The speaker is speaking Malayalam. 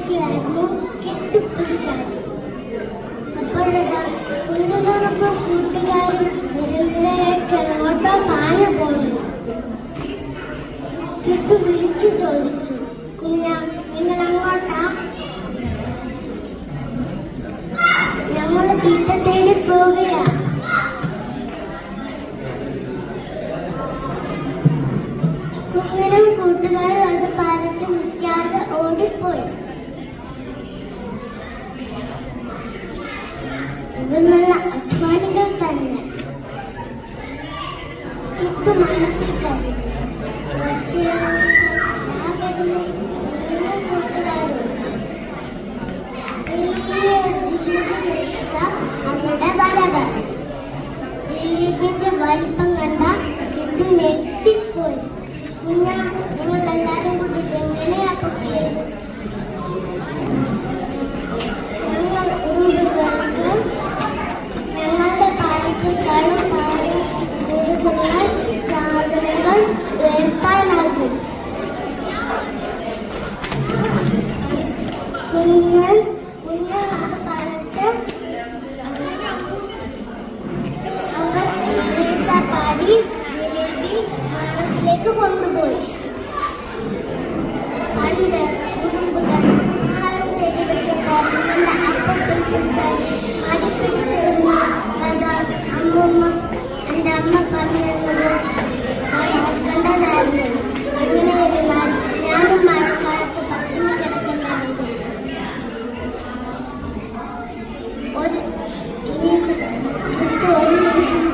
കളിക്കുകയായിരുന്നു കെട്ടിപ്പിടിച്ചാടി. അപ്പോഴതാ കുഞ്ഞിനോടൊപ്പം കൂട്ടുകാരും നിരനിരയായിട്ട് എങ്ങോട്ടോ പാഞ്ഞു പോകുന്നു. കിട്ടു വിളിച്ചു ചോദിച്ചു, കുഞ്ഞ, നിങ്ങൾ അങ്ങോട്ടാ? ഞങ്ങള് തീറ്റ തേടി പോവുകയാ. കുഞ്ഞനും കൂട്ടുകാരും അത് പറഞ്ഞിട്ട് നിൽക്കാതെ ഓടിപ്പോയി. ഇവർ നല്ല അധ്വാനികൾ തന്നെ. കിട്ടു മനസ്സിൽ കരുതി, കൂട്ടുകാരും വലിയ ജിലേബി അവരുടെ വരവ്. ജിലേബിന്റെ വലിപ്പം കണ്ട കിട്ടു ഞെട്ടിപ്പോയി. നിങ്ങൾ എല്ലാരും കൂട്ടിട്ട് എങ്ങനെയാ പൊക്കിയത്? ഞങ്ങൾ ഉറുമ്പുകൾക്ക് ഞങ്ങളുടെ പാലത്തേക്കാളും പാലിൽ കൂടുതൽ സാധനങ്ങൾ ഉയർത്താനാകും. കുഞ്ഞ് അത് പറഞ്ഞിട്ട് അവർ പാടി ജിലേബി മാളത്തിലേക്ക് കൊണ്ടുപോയി. പണ്ട് ഉറുമ്പുകൾ ആഹാരം തേടി വെച്ചപ്പോൾ അപ്പം പിടിച്ചാൽ മടി പിടിച്ചിരുന്ന കഥ എൻ്റെ അമ്മ പറഞ്ഞു തന്നത് കണ്ടതായിരുന്നു. എങ്ങനെയിരുന്നാൽ ഞാനും മഴക്കാലത്ത് പട്ടിണി കിടക്കേണ്ട വരും. ഒരു നിമിഷം